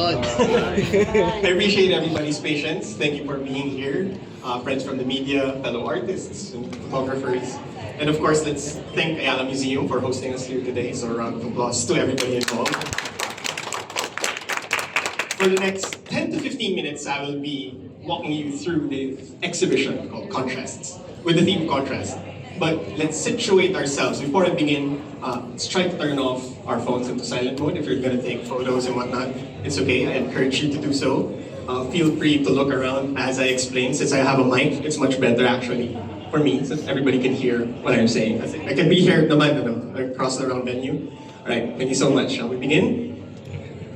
I appreciate everybody's patience. Thank you for being here. Friends from the media, fellow artists and photographers. And of course, let's thank Ayala Museum for hosting us here today. So a round of applause to everybody involved. For the next 10 to 15 minutes, I will be walking you through the exhibition called Contrasts, with the theme contrast. But let's situate ourselves. Before I begin, let's try to turn off our phones into silent mode. If you're going to take photos and whatnot, it's okay. I encourage you to do so. Feel free to look around as I explain. Since I have a mic, it's much better actually for me, since everybody can hear what I'm saying. I can be here naman across the round venue. All right, thank you so much. Shall we begin?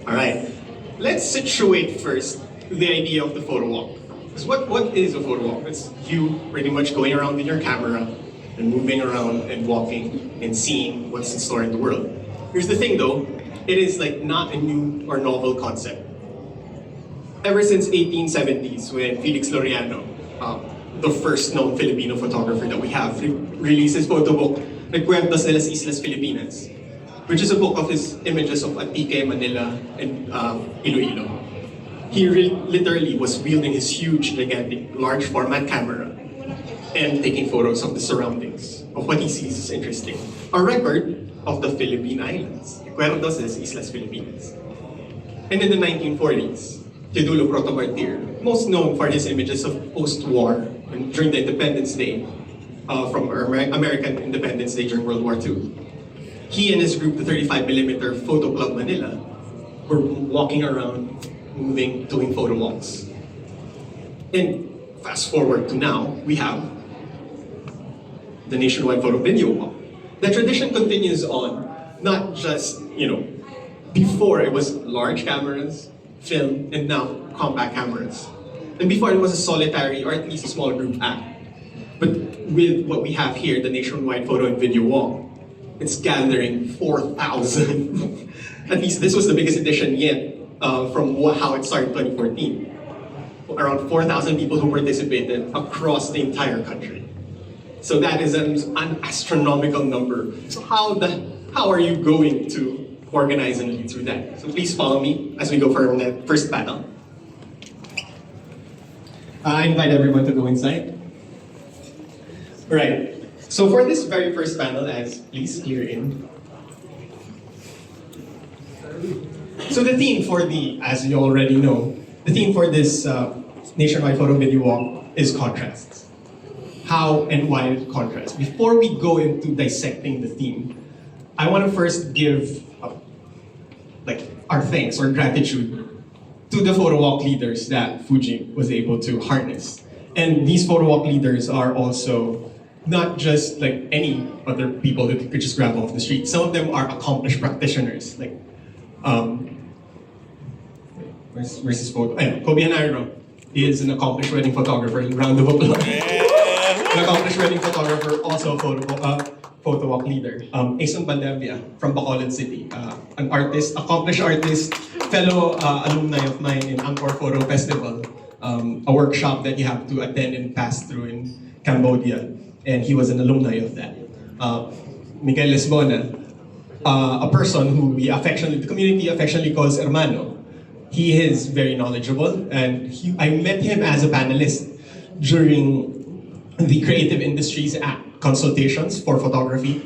All right, let's situate first the idea of the photo walk. Because what is a photo walk? It's you pretty much going around with your camera and moving around and walking and seeing what's in store in the world. Here's the thing though, it is like not a new or novel concept. Ever since 1870s, when Felix Laureano, the first known Filipino photographer that we have, released his photo book, Recuerdos de las Islas Filipinas, which is a book of his images of Antique, Manila, and Iloilo. He literally was wielding his huge, gigantic, large format camera and taking photos of the surroundings, of what he sees is interesting. A record of the Philippine Islands, Recuerdos de las Islas Filipinas. And in the 1940s, Teodulo Protomartir, most known for his images of post-war and during the Independence Day, from American Independence Day during World War II. He and his group, the 35mm Photo Club Manila, were walking around, moving, doing photo walks. And fast forward to now, we have the nationwide photo video walk. The tradition continues on, not just, before it was large cameras, film, and now compact cameras. And before it was a solitary or at least a small group act. But with what we have here, the nationwide photo and video walk, it's gathering 4,000. At least this was the biggest edition yet from how it started in 2014. Around 4,000 people who participated across the entire country. So that is an astronomical number. So how are you going to organize and lead through that? So please follow me as we go for the first panel. I invite everyone to go inside. Right. So for this very first panel, please clear in. So the theme for as you already know, the theme for this nationwide photo video walk is contrasts. How and why contrast? Before we go into dissecting the theme, I want to first give our thanks or gratitude to the photo walk leaders that Fuji was able to harness. And these photo walk leaders are also not just like any other people that you could just grab off the street. Some of them are accomplished practitioners. Where's his photo? Kobe Hanaro is an accomplished wedding photographer. Round of applause. An accomplished wedding photographer, also a photo walk leader. Ason Valdevia from Bacolod City, an artist, accomplished artist, fellow alumni of mine in Angkor Photo Festival, a workshop that you have to attend and pass through in Cambodia, and he was an alumni of that. Miguel Lisbona, a person who the community affectionately calls Hermano. He is very knowledgeable, and I met him as a panelist during the Creative Industries Act consultations for photography.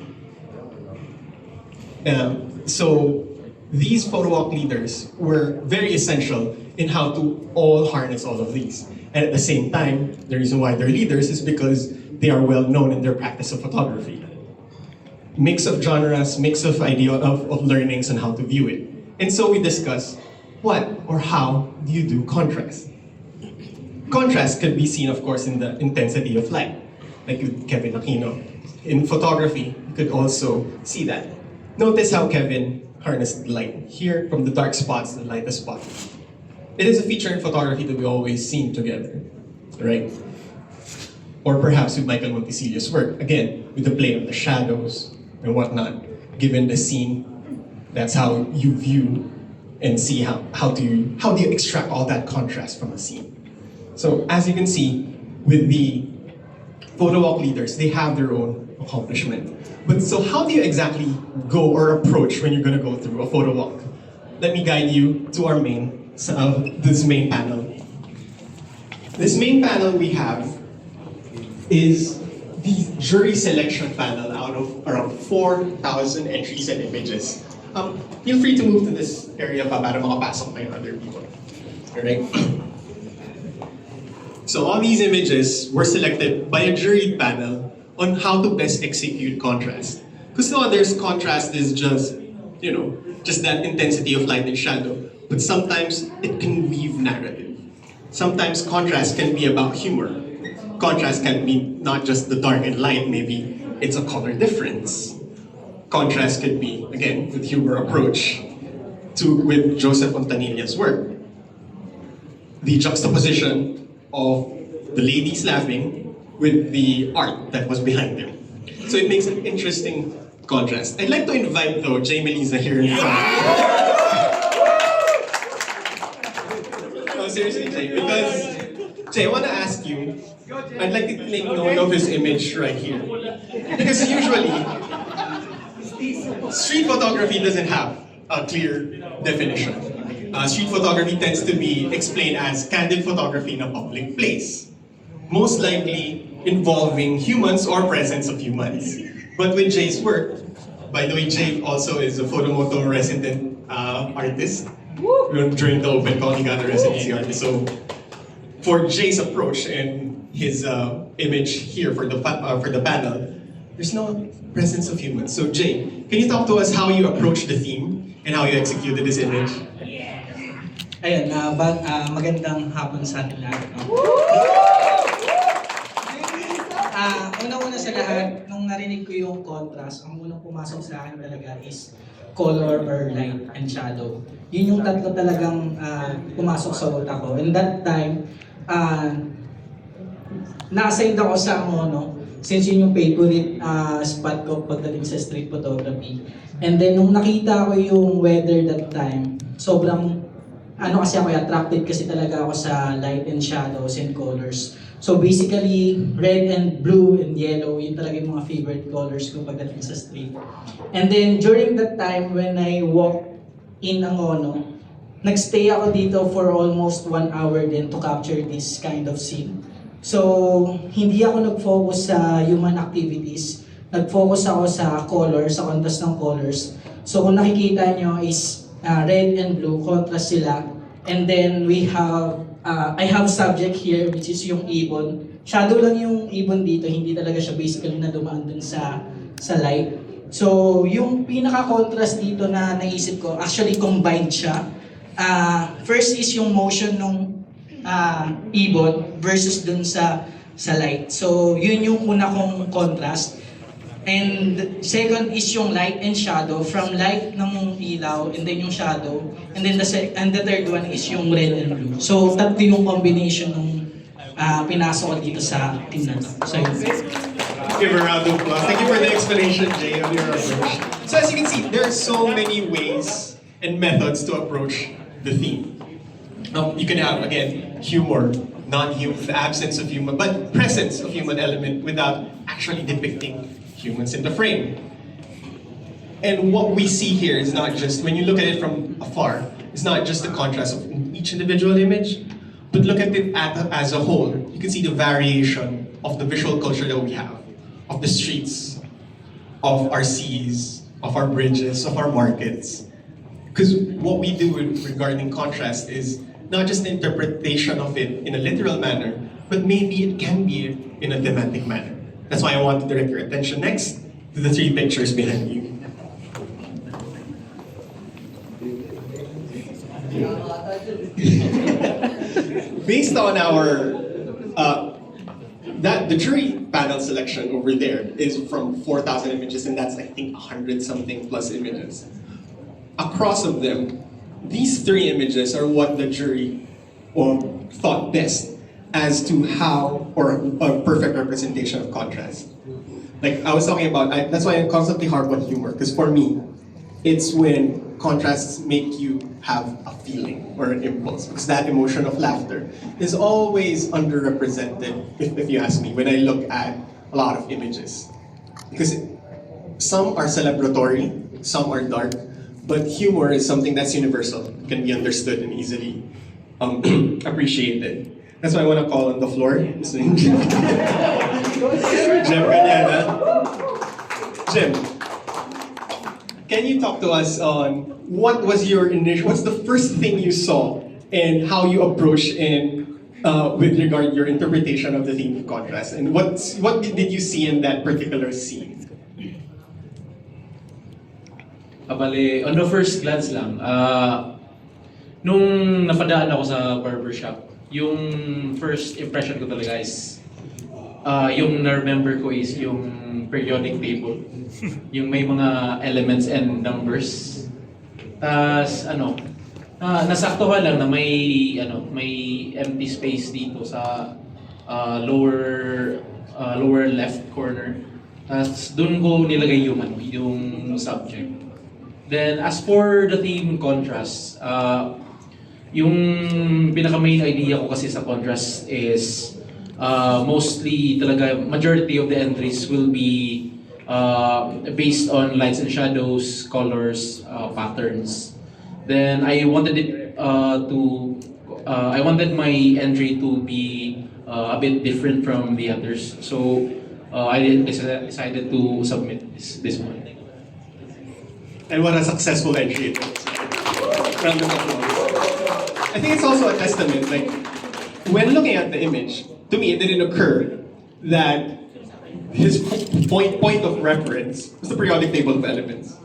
So these photo walk leaders were very essential in how to all harness all of these. And at the same time, the reason why they're leaders is because they are well known in their practice of photography. Mix of genres, mix of learnings on how to view it. And so we discuss what or how do you do contrast? Contrast can be seen, of course, in the intensity of light, like with Kevin Aquino. In photography, you could also see that. Notice how Kevin harnessed light here from the dark spots to the lightest spot. It is a feature in photography that we always see together, right? Or perhaps with Michael Monticello's work, again, with the play of the shadows and whatnot, given the scene, that's how you view and see how do you extract all that contrast from a scene. So as you can see, with the photo walk leaders, they have their own accomplishment. But so how do you exactly go or approach when you're going to go through a photo walk? Let me guide you to our main this main panel. This main panel we have is the jury selection panel out of around 4,000 entries and images. Feel free to move to this area pa para makapasok na yung other people. Alright? So all these images were selected by a jury panel on how to best execute contrast. Because no, there's contrast is just, just that intensity of light and shadow. But sometimes it can weave narrative. Sometimes contrast can be about humor. Contrast can be not just the dark and light, maybe it's a color difference. Contrast could be, again, with humor approach with Joseph Fontanilla's work. The juxtaposition of the ladies laughing with the art that was behind them. So it makes an interesting contrast. I'd like to invite, though, Jay Melisa here in front. No, seriously, Jay, because, Jay, I want to ask you, I'd like to make note of his image right here. Because usually, street photography doesn't have a clear definition. Street photography tends to be explained as candid photography in a public place. Most likely involving humans or presence of humans. But with Jay's work, by the way, Jay also is a Photomoto resident artist. During the open call, he got a residency artist. So for Jay's approach and his image here for the panel, there's no presence of humans. So Jay, can you talk to us how you approached the theme and how you executed this image? Ayun, magandang hapon sa ating lahat. No? Una-una sa lahat, nung narinig ko yung contrast, ang unang pumasok sa akin talaga is color or light and shadow. Yun yung tatlo talagang pumasok sa utak ko. And that time, na-assigned ako sa since yun yung favorite spot ko pagdating sa street photography. And then nung nakita ko yung weather that time, sobrang kasi ako attracted kasi talaga ako sa light and shadows and colors. So basically, red and blue and yellow, yun talaga yung mga favorite colors ko pagdating sa street. And then during that time when I walked in ang nagstay ako dito for almost 1 hour din to capture this kind of scene. So hindi ako nag-focus sa human activities, nag-focus ako sa colors, sa contrast ng colors. So kung nakikita nyo is red and blue, contrast sila. And then we have, I have subject here which is yung ibon. Shadow lang yung ibon dito, hindi talaga siya basically na dumaan dun sa light. So yung pinaka-contrast dito na naisip ko, actually combined siya. First is yung motion ng ibon versus dun sa light. So yun yung una kong contrast. And second is yung light and shadow, from light ng ilaw and then yung shadow, and then the third one is yung red and blue. So tatlo yung combination ng pinasok ko dito sa team na to. So yun. Give a round of applause. Thank you for the explanation, Jay, of your approach. So as you can see, there are so many ways and methods to approach the theme. You can have, again, humor, non-human, the absence of human, but presence of human element without actually depicting humans in the frame. And what we see here is not just, when you look at it from afar, it's not just the contrast of each individual image, but look at it as a whole. You can see the variation of the visual culture that we have, of the streets, of our seas, of our bridges, of our markets. Because what we do regarding contrast is not just an interpretation of it in a literal manner, but maybe it can be in a thematic manner. That's why I want to direct your attention next to the 3 pictures behind you. Based on our, the jury panel selection over there is from 4,000 images, and that's I think 100-something plus images. Across of them, these 3 images are what the jury thought best as to how, or a perfect representation of contrast. Like I was talking about, that's why I constantly harp on humor, because for me, it's when contrasts make you have a feeling or an impulse, because that emotion of laughter is always underrepresented, if you ask me, when I look at a lot of images. Because some are celebratory, some are dark, But humor is something that's universal, can be understood and easily appreciated. That's why I want to call on the floor. Jim Cañada. Jim, can you talk to us on what's the first thing you saw and how you approached with regard to your interpretation of the theme of contrast, and what did you see in that particular scene? Bale, on the first glance lang, nung napadaan ako sa barbershop, yung first impression ko talaga is, yung na-remember ko is yung periodic table. Yung may mga elements and numbers. Tas, nasaktuhan lang na may empty space dito sa lower left corner. Tas doon ko nilagay yung subject. Then as for the theme contrast, yung pinaka main idea ko kasi sa contrast is mostly talaga majority of the entries will be based on lights and shadows, colors, patterns. Then I wanted I wanted my entry to be a bit different from the others. So I decided to submit this one. And what a successful entry it was. Round of applause. I think it's also a testament, like, when looking at the image, to me it didn't occur that his point of reference was the periodic table of elements.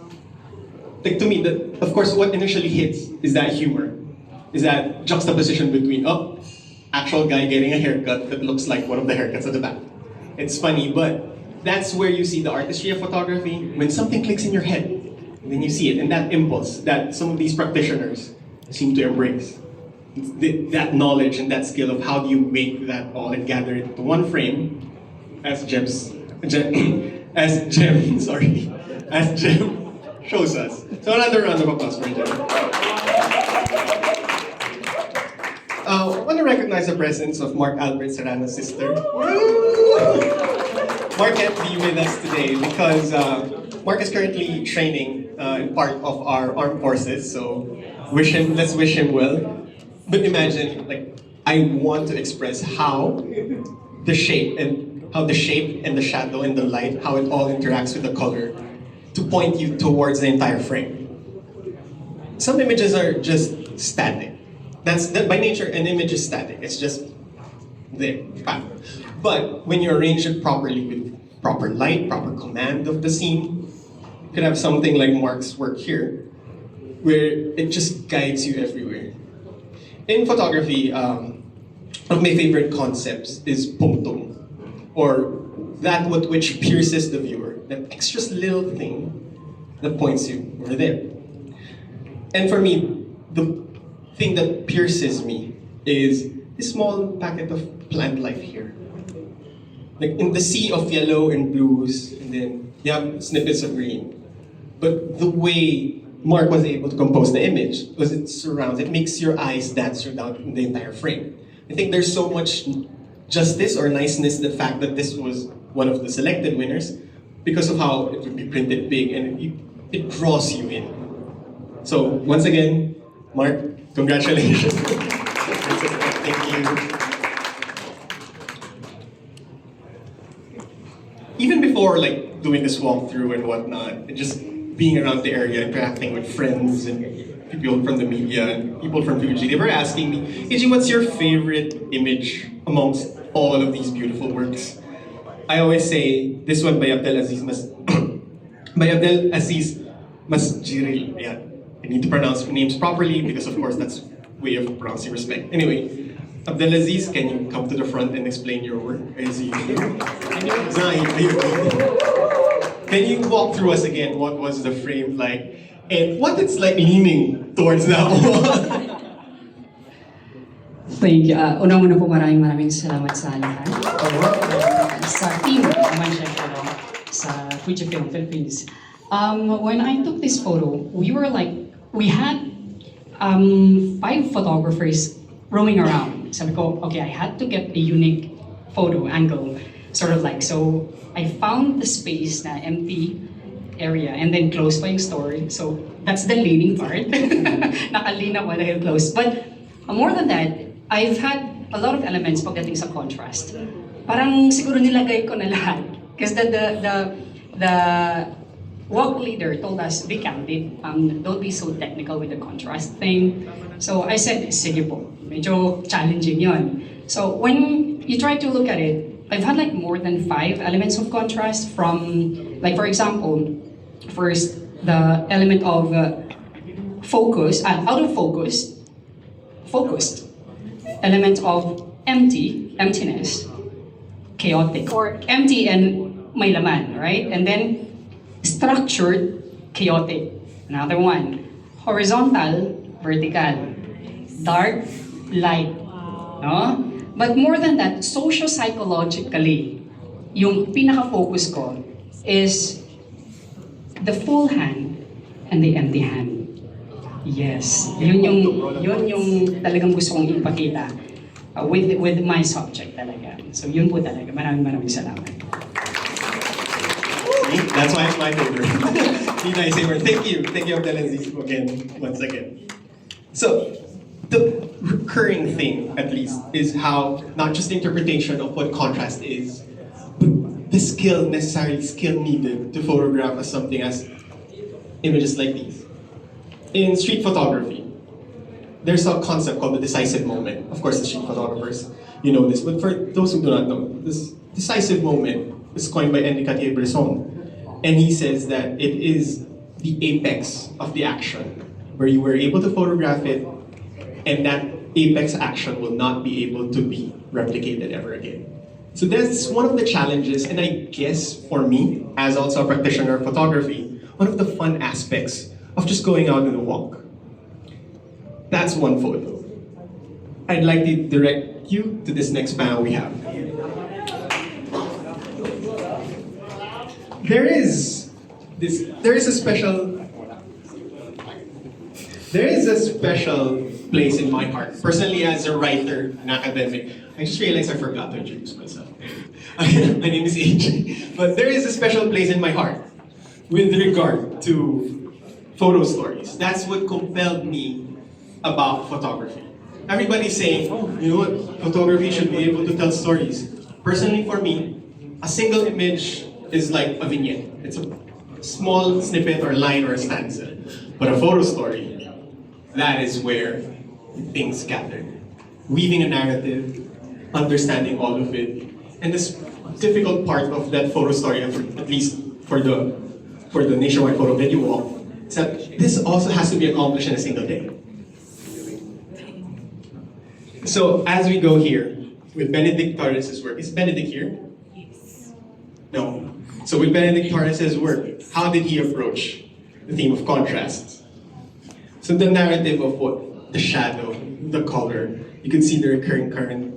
Like, to me, of course, what initially hits is that humor, is that juxtaposition between, actual guy getting a haircut that looks like one of the haircuts at the back. It's funny, but that's where you see the artistry of photography, when something clicks in your head, and then you see it, and that impulse that some of these practitioners seem to embrace. That knowledge and that skill of how do you make that all and gather it into one frame, as Jem shows us. So another round of applause for Jem. I want to recognize the presence of Mark Albert Serrano's sister. Mark can't be with us today because Mark is currently training in part of our armed forces, so let's wish him well. But imagine, like, I want to express how the shape and the shadow and the light, how it all interacts with the color to point you towards the entire frame. Some images are just static. By nature, an image is static. It's just there. But when you arrange it properly with proper light, proper command of the scene, you could have something like Mark's work here, where it just guides you everywhere. In photography, one of my favorite concepts is punctum, or that which pierces the viewer, that extra little thing that points you over there. And for me, the thing that pierces me is this small packet of plant life here. Like in the sea of yellow and blues, and then you have snippets of green. But the way Mark was able to compose the image was it makes your eyes dance throughout the entire frame. I think there's so much justice or niceness the fact that this was one of the selected winners because of how it would be printed big and it draws you in. So once again, Mark, congratulations. Thank you. Even before like doing this walkthrough and whatnot, and just being around the area, interacting with friends and people from the media and people from Fuji, they were asking me, AJ, what's your favorite image amongst all of these beautiful works? I always say this one by Abdelaziz Masjiril. Yeah, I need to pronounce names properly because of course that's way of pronouncing respect. Anyway, Abdelaziz, can you come to the front and explain your work? Can you walk through us again what was the frame like and what it's like leaning towards that wall? Thank you. Unang-una po maraming salamat sa lahat. Sa team naman syempre sa Fujifilm Philippines. When I took this photo, we had 5 photographers roaming around. Sabi ko, okay, I had to get a unique photo angle, sort of like. So I found the space na empty, area and then close pa yung story. So that's the leaning part. Nakalean ako dahil close. But more than that, I've had a lot of elements pagdating sa contrast. Parang siguro nilagay ko na lahat. Because the walk leader told us, be candid, don't be so technical with the contrast thing. So I said, sige po, medyo challenging yon. So when you try to look at it, I've had like more than 5 elements of contrast from, like for example, first, the element of focus, out of focus, focused. Element of emptiness, chaotic, or empty and may laman, right? And then structured, chaotic. Another one, horizontal, vertical, dark, light, no? But more than that, socio-psychologically, yung pinaka-focus ko is the full hand and the empty hand. Yes, yun yung talagang gusto kong ipakita with my subject talaga. So yun po talaga. Maraming salamat. That's why it's my favorite. Thank you. Thank you, Abdelaziz, again, once again. So, the recurring thing, at least, is how not just the interpretation of what contrast is, but the necessary skill needed to photograph as something as images like these. In street photography, there's a concept called the decisive moment. Of course, the street photographers, you know this, but for those who do not know, this decisive moment is coined by Enrique Bresson, and he says that it is the apex of the action, where you were able to photograph it, and that apex action will not be able to be replicated ever again. So that's one of the challenges, and I guess for me, as also a practitioner of photography, one of the fun aspects of just going out on a walk. That's one photo. I'd like to direct you to this next panel we have. There is a special place in my heart. Personally, as a writer, an academic, I just realized I forgot to introduce myself. My name is AJ. But there is a special place in my heart with regard to photo stories. That's what compelled me about photography. Everybody's saying, oh, you know what, photography should be able to tell stories. Personally, for me, a single image is like a vignette. It's a small snippet or line or a stanza. But a photo story, that is where things gather. Weaving a narrative, understanding all of it, and this difficult part of that photo story, at least for the nationwide photo video walk, is that this also has to be accomplished in a single day. So as we go here, with Benedict Torres' work, is Benedict here? Yes. No. So with Benedict Torres' work, how did he approach the theme of contrast? So the narrative of what? The shadow, the color, you can see the recurring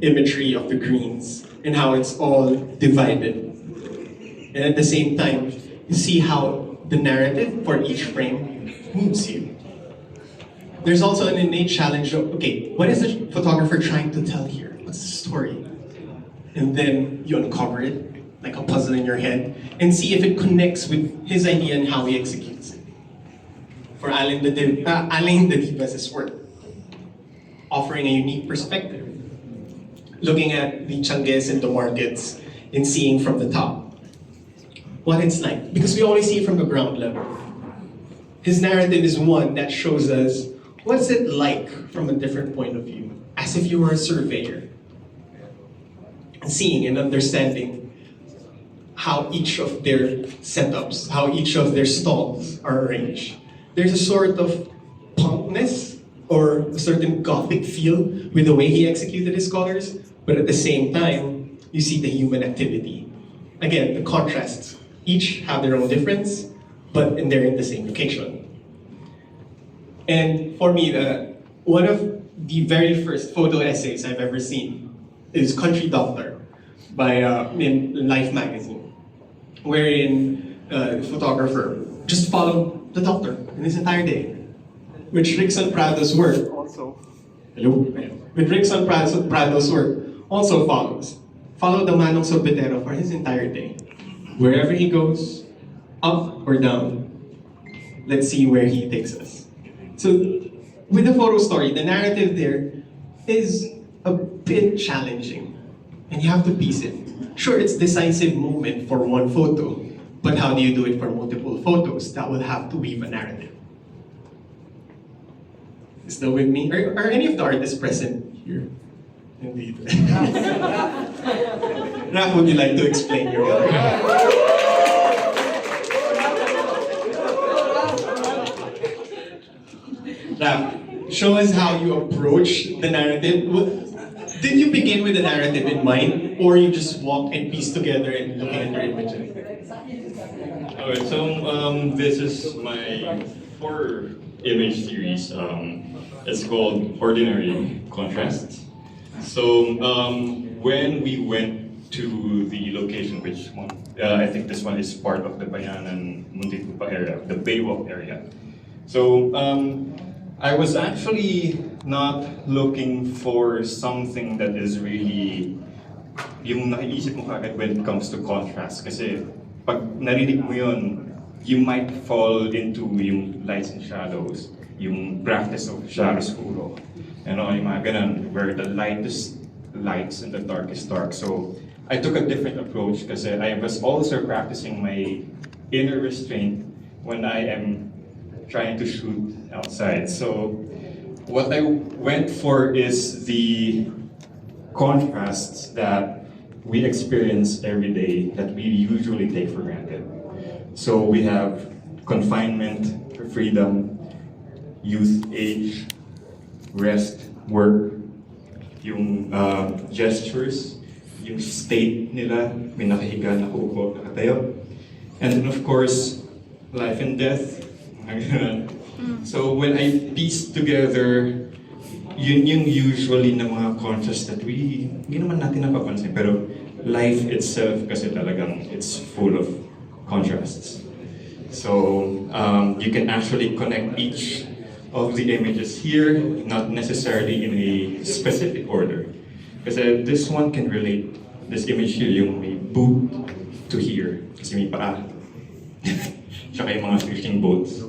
imagery of the greens and how it's all divided. And at the same time, you see how the narrative for each frame moves you. There's also an innate challenge of, okay, what is the photographer trying to tell here? What's the story? And then you uncover it, like a puzzle in your head, and see if it connects with his idea and how he executes it. For Alain de Divas' work, offering a unique perspective, looking at the Changues and the markets and seeing from the top what it's like, because we always see it from the ground level. His narrative is one that shows us what's it like from a different point of view, as if you were a surveyor, seeing and understanding how each of their setups, how each of their stalls are arranged. There's a sort of punkness or a certain gothic feel with the way he executed his colors, but at the same time, you see the human activity. Again, the contrasts. Each have their own difference, but they're in the same location. And for me, one of the very first photo essays I've ever seen is Country Doctor by in Life magazine, wherein the photographer just followed the doctor in his entire day. With Rickson Prado's work also, with Rickson Prado's work also follow the Manong Sorbetero for his entire day. Wherever he goes, up or down? Let's see where he takes us. So, with the photo story, the narrative there is a bit challenging, and you have to piece it. Sure, it's decisive moment for one photo, but how do you do it for multiple photos? That will have to weave a narrative. Still with me? Are any of the artists present here? Indeed. Raf, would you like to explain your work? Raf, show us how you approach the narrative. Did you begin with the narrative in mind, or you just walk and piece together and looking at your images? Alright, so this is my 4-image series. It's called Ordinary Contrasts. So when we went to the location, which one? I think this one is part of the Bayanan Muntinlupa area, the Baywalk area. So I was actually not looking for something that is really yung naiisip mo kagad when it comes to contrast. Kasi pag narinig mo yun, you might fall into yung lights and shadows, yung practice of chiaroscuro. You know, yung mga ganun, where the lightest lights and the darkest dark. So I took a different approach kasi I was also practicing my inner restraint when I am trying to shoot outside. So what I went for is the contrasts that we experience every day that we usually take for granted. So we have confinement, freedom, youth, age, rest, work, yung gestures, yung state nila, may nakahiga, nakaupo, nakatayo. And then of course, life and death. So when I piece together, yun yung usually na mga contrasts that hindi naman natin napapansin, pero life itself kasi talagang it's full of contrasts. So you can actually connect each of the images here, not necessarily in a specific order. Kasi this one can relate, this image here, yung may boot to here, kasi may paa. Tsaka yung mga fishing boats.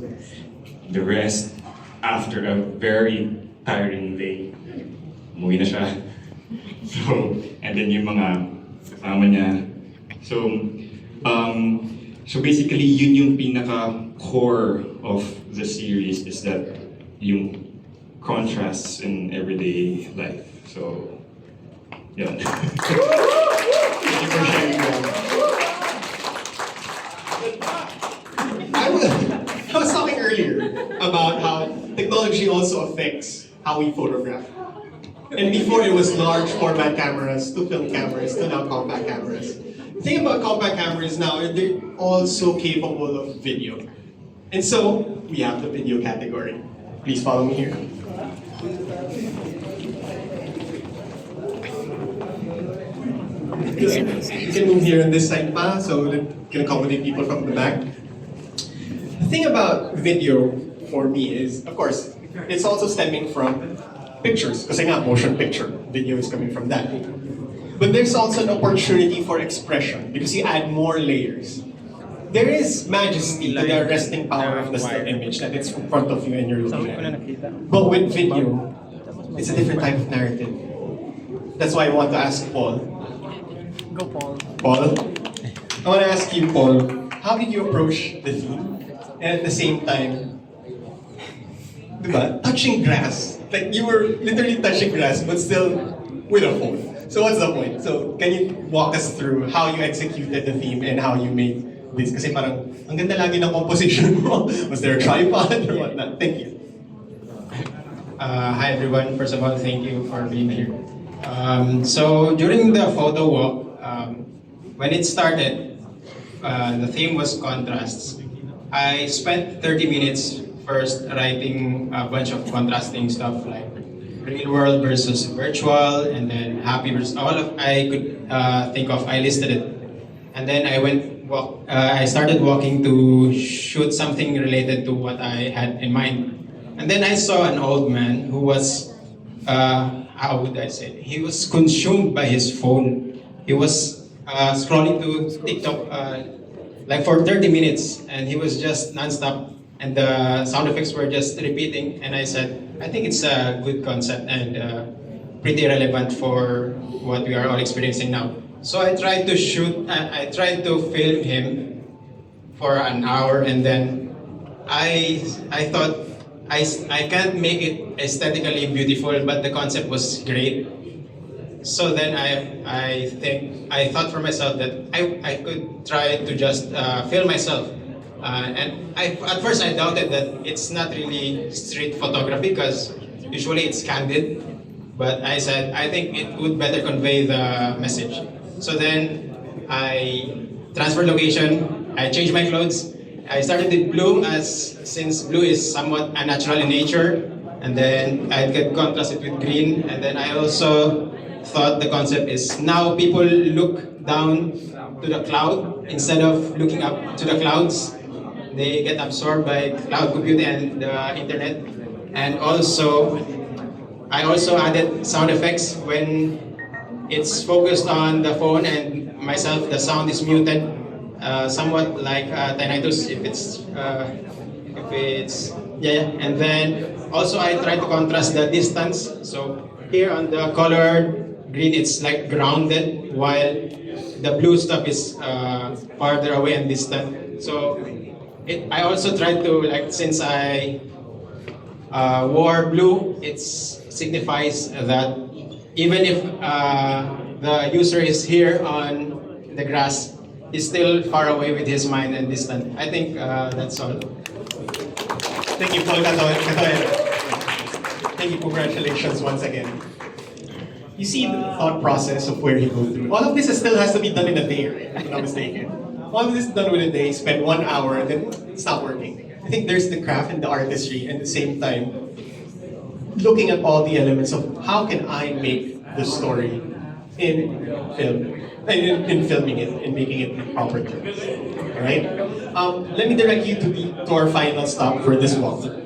The rest, after a very tiring day, umuwi na siya. So, and then yung mga kasama niya. So, so basically, yun yung pinaka-core of the series is that yung contrasts in everyday life. So, yun. Thank you for sharing that. I was talking earlier about how technology also affects how we photograph. And before it was large format cameras to film cameras to now compact cameras. The thing about compact cameras now is they're also capable of video. And so we have the video category. Please follow me here. You can move here on this side pa, so that can accommodate people from the back. The thing about video for me is, of course, it's also stemming from pictures. Kasi nga, motion picture, video is coming from that. But there's also an opportunity for expression because you add more layers. There is majesty to the resting power of the still image that it's in front of you and you're looking at it. But with video, it's a different type of narrative. That's why I want to ask Paul. Go, Paul. Paul? I want to ask you, Paul, how did you approach the theme? And at the same time, diba, touching grass. Like you were literally touching grass, but still with a phone. So what's the point? So can you walk us through how you executed the theme and how you made this? Kasi parang, ang ganda lagi ng composition mo. Was there a tripod or whatnot? Thank you. Hi everyone. First of all, thank you for being here. So during the photo walk, when it started, the theme was contrasts. I spent 30 minutes first writing a bunch of contrasting stuff like real world versus virtual, and then happy versus all of I could think of. I listed it, and then I started walking to shoot something related to what I had in mind, and then I saw an old man who was how would I say it? He was consumed by his phone. He was scrolling to TikTok like for 30 minutes, and he was just nonstop, and the sound effects were just repeating. And I said, I think it's a good concept and pretty relevant for what we are all experiencing now. So I tried to I tried to film him for an hour, and then I thought I can't make it aesthetically beautiful, but the concept was great. So then I thought for myself that I could try to just film myself. And at first I doubted that it's not really street photography because usually it's candid. But I said, I think it would better convey the message. So then I transferred location, I changed my clothes. I started with blue since blue is somewhat unnatural in nature. And then I could contrast it with green. And then I also thought the concept is now people look down to the cloud instead of looking up to the clouds. They get absorbed by cloud computing and the internet. And I also added sound effects when it's focused on the phone and myself, the sound is muted, somewhat like tinnitus if it's yeah. And then also I try to contrast the distance. So here on the colored green, it's like grounded, while the blue stuff is farther away and distant. So I also tried to, like, since I wore blue, it signifies that even if the user is here on the grass, he's still far away with his mind and distant. I think that's all. Thank you, Paul Catoera. Thank you, congratulations once again. You see the thought process of where he goes through. All of this still has to be done in a day, right? If I'm not mistaken. All of this is done within a day, spend 1 hour, and then it's not working. I think there's the craft and the artistry, and at the same time, looking at all the elements of how can I make the story in film, in filming it, and making it in proper terms. All right. Let me direct you to our final stop for this walkthrough.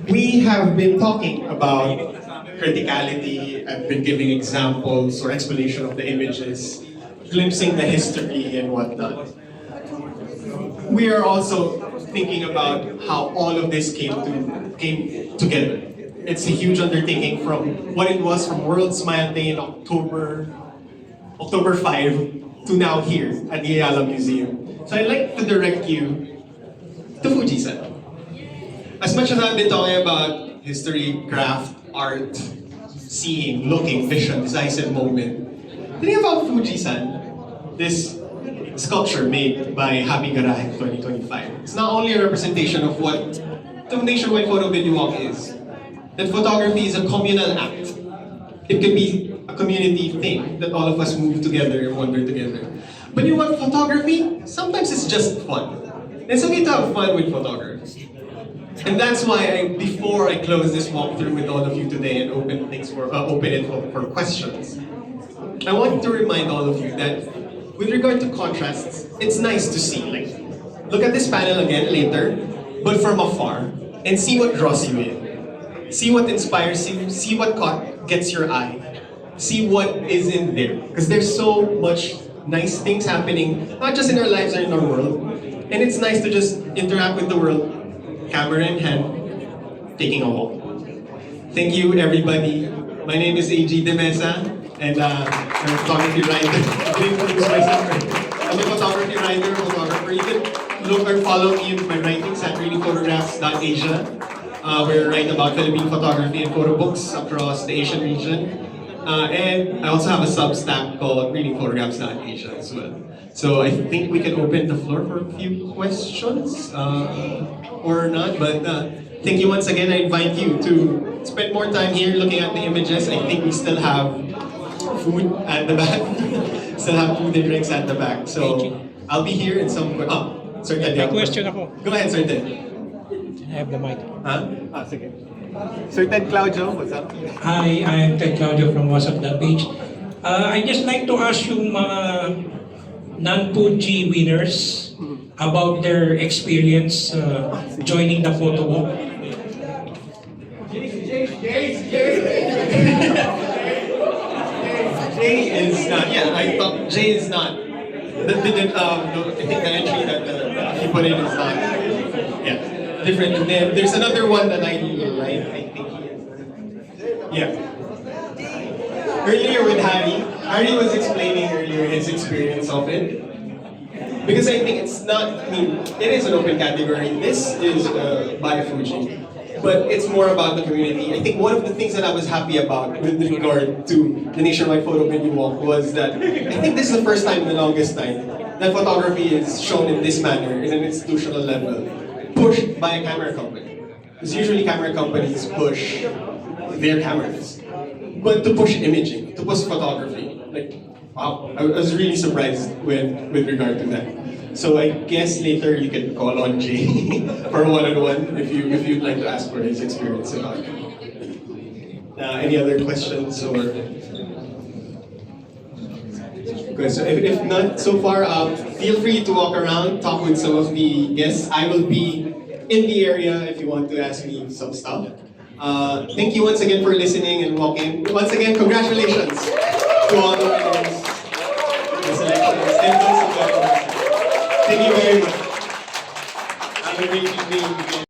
We have been talking about criticality. I've been giving examples or explanation of the images, glimpsing the history and whatnot. We are also thinking about how all of this came together. It's a huge undertaking from what it was from World Smile Day in October 5 to now here at the Ayala Museum. So I'd like to direct you to Fuji-san. As much as I've been talking about history, craft, art, seeing, looking, vision, decisive moment, think about Fuji-san, this sculpture made by Happy Garahe in 2025. It's not only a representation of what the Nationwide Photo Video Walk is, that photography is a communal act. It can be a community thing that all of us move together and wander together. But you know what, photography, sometimes it's just fun. It's okay to have fun with photography. And that's why before I close this walkthrough with all of you today and open it for questions, I want to remind all of you that with regard to contrasts, it's nice to see. Like, look at this panel again later, but from afar, and see what draws you in. See what inspires you, see what gets your eye, see what is in there. Because there's so much nice things happening, not just in our lives or in our world. And it's nice to just interact with the world, camera in hand, taking a walk. Thank you, everybody. My name is A.G. de Mesa, and I'm a photography writer. I'm a photography writer, photographer. You can look or follow me in my writings at readingphotographs.asia. Where I write about Philippine photography and photo books across the Asian region. And I also have a Substack called readingphotographs.asia as well. So I think we can open the floor for a few questions, or not, but thank you once again. I invite you to spend more time here looking at the images. I think we still have food at the back. Still have food and drinks at the back. So I'll be here in some... Oh, Sir Ted. May question ako. Go ahead, Sir Ted. I have the mic. Huh? Sige. Sir Ted Claudio, what's up? Hi, I'm Ted Claudio from WhatsApp The Page. I just like to ask yung mga non-Fuji winners about their experience joining the photo walk. Jay is not. Yeah, I thought Jay is not. I think the entry that he put in is not. Yeah, different. And then there's another one that I like. I think he is. Yeah. Earlier with Harry was explaining earlier his experience of it. Because I think it's not, I mean, it is an open category. This is by Fuji. But it's more about the community. I think one of the things that I was happy about with regard to the Nationwide Photo Video Walk was that I think this is the first time in the longest time that photography is shown in this manner, in an institutional level, pushed by a camera company. Because usually camera companies push their cameras. But to push imaging, to push photography, like, wow, I was really surprised with regard to that. So I guess later you can call on Jay for a one-on-one if you'd like to ask for his experience about it. Any other questions or? Good. So if not so far, feel free to walk around, talk with some of the guests. I will be in the area if you want to ask me some stuff. Thank you once again for listening and walking. Once again, congratulations to all the winners, the selections, and those who got. Thank you very much. Have a great evening.